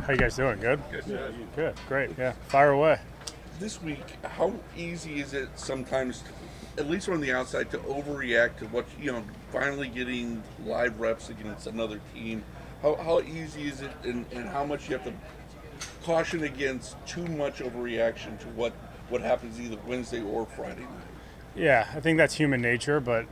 How you guys doing? Good? Good. Good. Great. Yeah. Fire away. This week, how easy is it sometimes, at least from the outside, to overreact to what, finally getting live reps against another team? How easy is it, and how much you have to caution against too much overreaction to what happens either Wednesday or Friday night? Yeah, I think that's human nature, but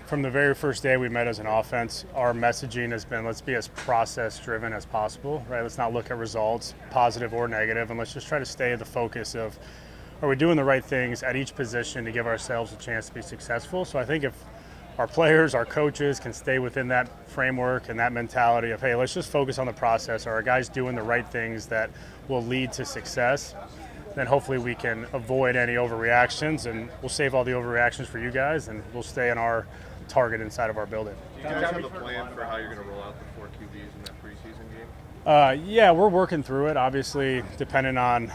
from the very first day we met as an offense, our messaging has been let's be as process driven as possible, right? Let's not look at results, positive or negative, and let's just try to stay at the focus of are we doing the right things at each position to give ourselves a chance to be successful. So I think if our players, our coaches can stay within that framework and that mentality of, hey, let's just focus on the process. Are our guys doing the right things that will lead to success? Then hopefully we can avoid any overreactions, and we'll save all the overreactions for you guys, and we'll stay in our target inside of our building. Do you guys have a plan for how you're going to roll out the 4 QBs in that preseason game? Yeah, we're working through it, obviously, depending on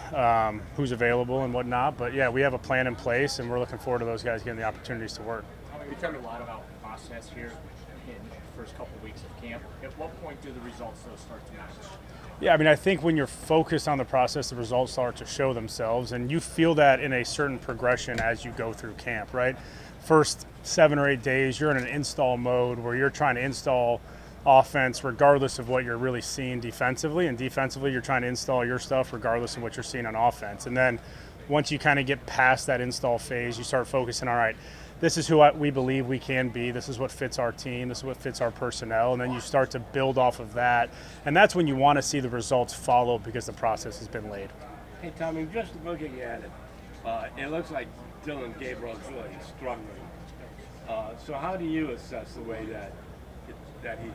who's available and whatnot. But, yeah, we have a plan in place, and we're looking forward to those guys getting the opportunities to work. We talked a lot about the process here in the first couple of weeks of camp. At what point do the results though start to match? Yeah, I mean, I think when you're focused on the process, the results start to show themselves, and you feel that in a certain progression as you go through camp, right? First 7 or 8 days, you're in an install mode where you're trying to install offense regardless of what you're really seeing defensively, and defensively you're trying to install your stuff regardless of what you're seeing on offense. And then once you kind of get past that install phase, you start focusing, all right, this is who we believe we can be. This is what fits our team. This is what fits our personnel. And then you start to build off of that. And that's when you want to see the results follow because the process has been laid. Hey, Tommy, just looking at it, it looks like Dylan Gabriel's really struggling. So how do you assess the way that he's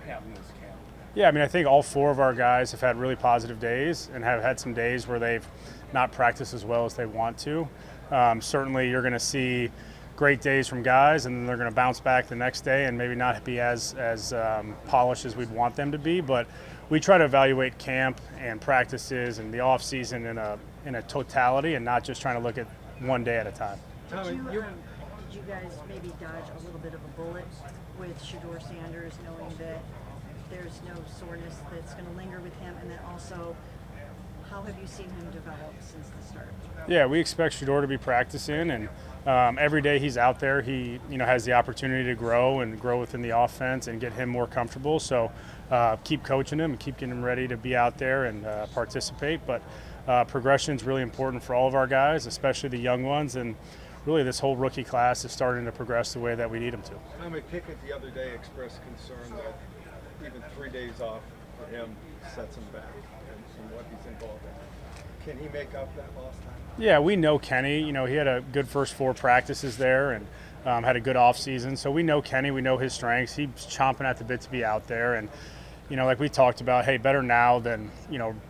having this camp? Yeah, I mean, I think all 4 of our guys have had really positive days and have had some days where they've not practiced as well as they want to. Certainly you're going to see great days from guys, and then they're going to bounce back the next day and maybe not be as polished as we'd want them to be. But we try to evaluate camp and practices and the off season in a totality, and not just trying to look at one day at a time. Did you guys maybe dodge a little bit of a bullet with Shedeur Sanders, knowing that there's no soreness that's going to linger with him, and then also how have you seen him develop since the start? Yeah, we expect Shedeur to be practicing, and every day he's out there, he has the opportunity to grow within the offense and get him more comfortable. So keep coaching him and keep getting him ready to be out there and participate. But progression is really important for all of our guys, especially the young ones, and really this whole rookie class is starting to progress the way that we need them to. Tommy Pickett the other day expressed concern that even 3 days off for him sets him back and what he's involved in. Can he make up that lost time? Yeah, we know Kenny. He had a good first 4 practices there and had a good offseason. So we know Kenny. We know his strengths. He's chomping at the bit to be out there. And, like we talked about, hey, better now than,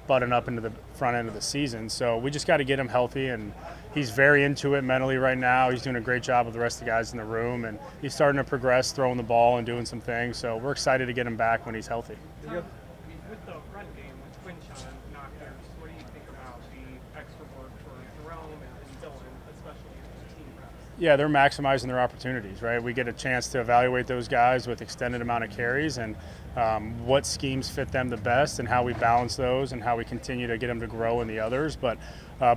button up into the front end of the season. So we just got to get him healthy, and he's very into it mentally right now. He's doing a great job with the rest of the guys in the room, and he's starting to progress, throwing the ball and doing some things. So we're excited to get him back when he's healthy. With the run game, with Quinshon and knockdowns, what do you think about the extra work for Jerome and Dylan, especially in team reps? Yeah, they're maximizing their opportunities, right? We get a chance to evaluate those guys with extended amount of carries and what schemes fit them the best and how we balance those and how we continue to get them to grow in the others. But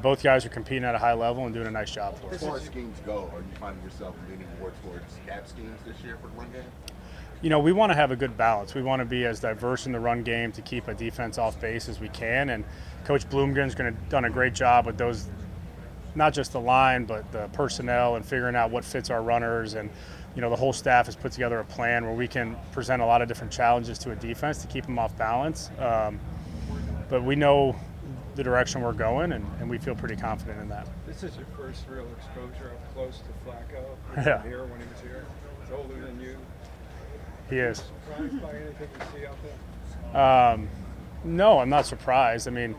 both guys are competing at a high level and doing a nice job for us. As far as schemes go, are you finding yourself leaning more towards gap schemes this year for the run game? We want to have a good balance. We want to be as diverse in the run game to keep a defense off base as we can. And Coach Bloomgren's done a great job with those, not just the line, but the personnel and figuring out what fits our runners. And, the whole staff has put together a plan where we can present a lot of different challenges to a defense to keep them off balance. But we know the direction we're going, and we feel pretty confident in that. This is your first real exposure up close to Flacco. Yeah. Here when he was here. He's older than you. He is. Surprised by anything you see out there? No, I'm not surprised. I mean,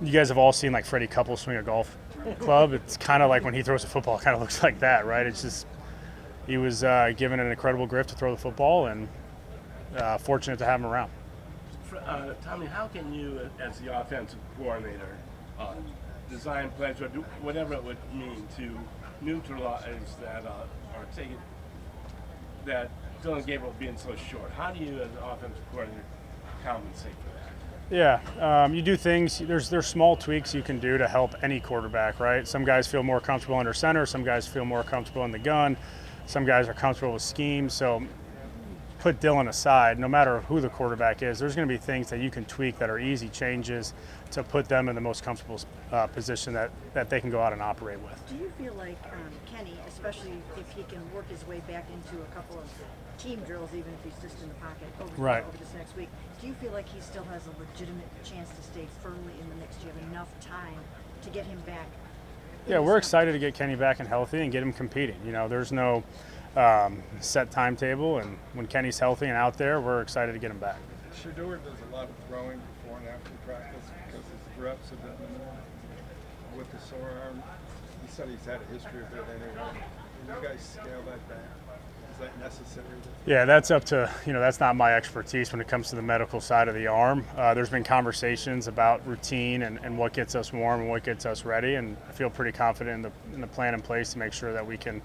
you guys have all seen like Freddie Couples swing a golf club. It's kind of like when he throws a football, it kind of looks like that, right? It's just he was given an incredible grip to throw the football, and fortunate to have him around. Tommy, how can you, as the offensive coordinator, design plays or do whatever it would mean to neutralize that or take it that Dylan Gabriel being so short? How do you, as an offensive coordinator, compensate for that? Yeah, you do things. There's small tweaks you can do to help any quarterback, right? Some guys feel more comfortable under center. Some guys feel more comfortable in the gun. Some guys are comfortable with scheme. So put Dylan aside, no matter who the quarterback is, there's going to be things that you can tweak that are easy changes to put them in the most comfortable position that they can go out and operate with. Do you feel like Kenny, especially if he can work his way back into a couple of team drills, even if he's just in the pocket over this next week, do you feel like he still has a legitimate chance to stay firmly in the mix? Do you have enough time to get him back? Yeah, we're excited to get Kenny back and healthy and get him competing. You know, there's no set timetable, and when Kenny's healthy and out there, we're excited to get him back. Shador does a lot of throwing before and after practice because his reps have been with the sore arm. He said he's had a history of it anyway. Can you guys scale that back? Is that necessary? Yeah, that's up to, that's not my expertise when it comes to the medical side of the arm. There's been conversations about routine and what gets us warm and what gets us ready, and I feel pretty confident in the plan in place to make sure that we can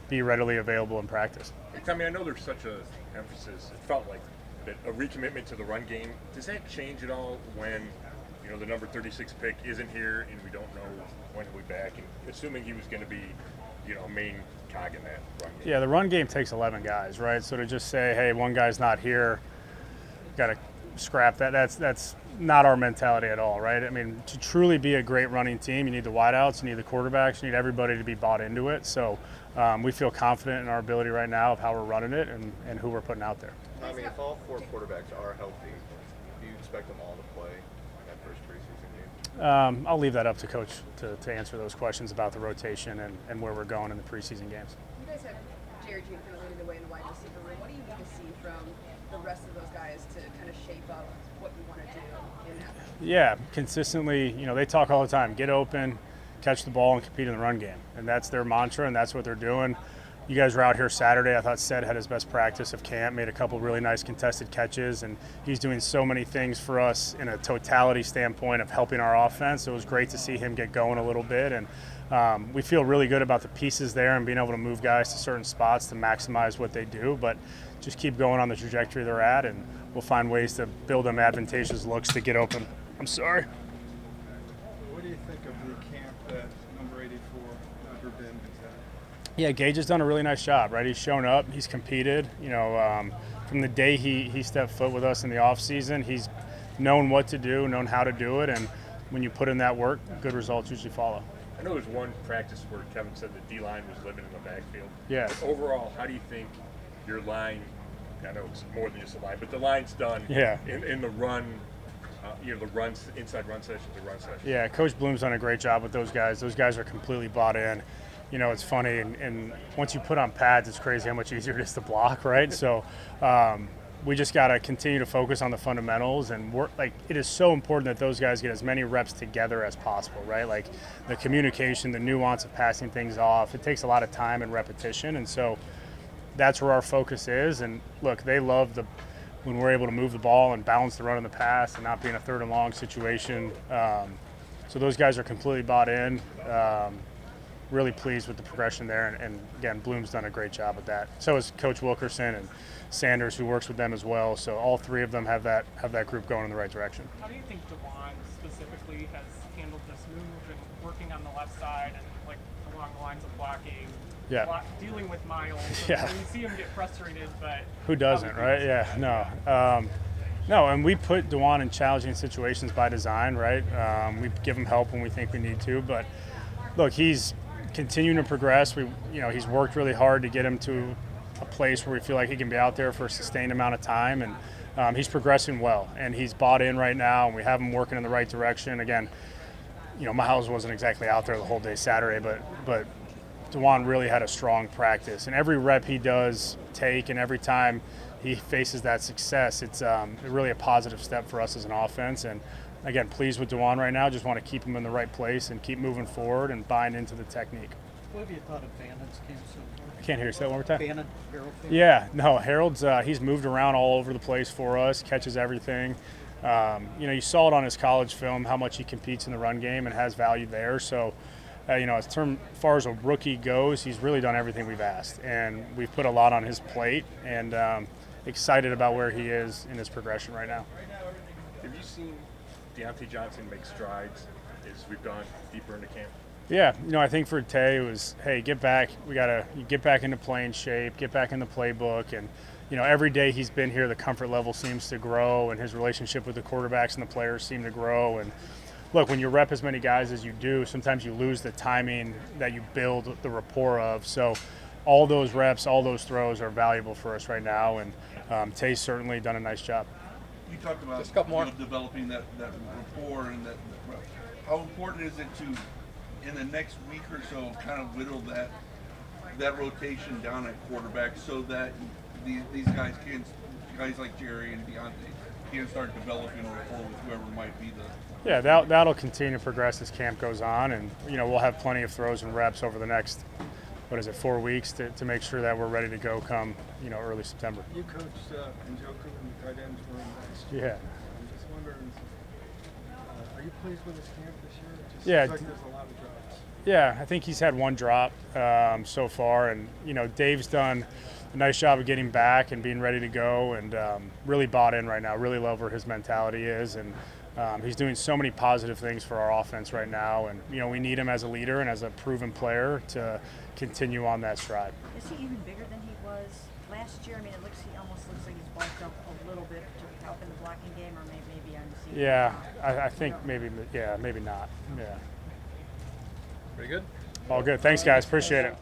be readily available in practice. Hey, Tommy, I know there's such an emphasis, it felt like, that a recommitment to the run game. Does that change at all when, the number 36 pick isn't here and we don't know when he'll be back? And assuming he was going to be, a main cog in that run game. Yeah, the run game takes 11 guys, right? So to just say, hey, one guy's not here, got to scrap that. That's not our mentality at all, right? I mean, to truly be a great running team, you need the wideouts, you need the quarterbacks, you need everybody to be bought into it. So we feel confident in our ability right now of how we're running it and who we're putting out there. I mean, if all four quarterbacks are healthy, do you expect them all to play that first preseason game? I'll leave that up to Coach to answer those questions about the rotation and where we're going in the preseason games. You guys have Jared June kind of leading the way in the wide receiver room. What do you need to see from the rest of those guys to kind of shape up what you want to do in that? Yeah, consistently, they talk all the time, get open, catch the ball, and compete in the run game. And that's their mantra, and that's what they're doing. You guys were out here Saturday. I thought Sed had his best practice of camp, made a couple really nice contested catches, and he's doing so many things for us in a totality standpoint of helping our offense. So it was great to see him get going a little bit, and we feel really good about the pieces there and being able to move guys to certain spots to maximize what they do, but just keep going on the trajectory they're at, and we'll find ways to build them advantageous looks to get open. I'm sorry. What do you think of the camp that number 84, Bin, has had? Yeah, Gage has done a really nice job, right? He's shown up, he's competed. From the day he stepped foot with us in the offseason, he's known what to do, known how to do it, and when you put in that work, good results usually follow. I know there's one practice where Kevin said the D-line was living in the backfield. Yeah. But overall, how do you think your line, I know it's more than just a line, but the line's done in the run, the runs, inside run sessions or run sessions? Yeah, Coach Bloom's done a great job with those guys. Those guys are completely bought in. It's funny, and once you put on pads, it's crazy how much easier it is to block, right? So we just got to continue to focus on the fundamentals and work. Like, it is so important that those guys get as many reps together as possible, right? Like the communication, the nuance of passing things off, it takes a lot of time and repetition, and so that's where our focus is. And look, they love when we're able to move the ball and balance the run and the pass and not be in a third and long situation. So those guys are completely bought in. Really pleased with the progression there, and again, Bloom's done a great job with that. So is Coach Wilkerson and Sanders, who works with them as well. So all three of them have that group going in the right direction. How do you think DeJuan specifically has handled this move and working on the left side and like along the lines of blocking, dealing with Miles? Yeah. You see him get frustrated, but who doesn't, right? Yeah, no, and we put DeJuan in challenging situations by design, right? We give him help when we think we need to, but look, he's continuing to progress. He's worked really hard to get him to a place where we feel like he can be out there for a sustained amount of time, and he's progressing well, and he's bought in right now, and we have him working in the right direction. Again, Miles wasn't exactly out there the whole day Saturday, but DeJuan really had a strong practice, and every rep he does take and every time he faces that success, it's really a positive step for us as an offense. And again, pleased with DeJuan right now. Just want to keep him in the right place and keep moving forward and buying into the technique. What have you thought of Bannon's camp so far? I can't hear you. Say that one more time. Bannon, Harold? Yeah, no, Harold's he's moved around all over the place for us, catches everything. You saw it on his college film how much he competes in the run game and has value there. So, as far as a rookie goes, he's really done everything we've asked, and we've put a lot on his plate. And excited about where he is in his progression right now. Have you seen Deontay Johnson make strides as we've gone deeper into camp? Yeah, I think for Tay it was, hey, get back. We gotta get back into playing shape, get back in the playbook, and every day he's been here, the comfort level seems to grow, and his relationship with the quarterbacks and the players seem to grow. And look, when you rep as many guys as you do, sometimes you lose the timing that you build the rapport of. So all those reps, all those throws are valuable for us right now, and Tay's certainly done a nice job. You talked about Just a couple more. developing that rapport and that. How important is it to, in the next week or so, kind of whittle that rotation down at quarterback so that these guys like Jerry and Deontay can start developing a rapport with whoever might be the. Yeah, that'll continue to progress as camp goes on, and we'll have plenty of throws and reps over the next 4 weeks to make sure that we're ready to go come early September. You coached Njoku and the tight ends for him last year. Yeah. I'm just wondering, are you pleased with his camp this year? It just Yeah. seems like there's a lot of drops. Yeah, I think he's had one drop so far, and Dave's done a nice job of getting back and being ready to go, and really bought in right now. Really love where his mentality is, and he's doing so many positive things for our offense right now, and we need him as a leader and as a proven player to continue on that stride. Is he even bigger than he was last year? I mean, he almost looks like he's bulked up a little bit to help in the blocking game, or maybe I'm seeing. Yeah, I think maybe not. Yeah. Pretty good. All good. Thanks, guys. Appreciate it.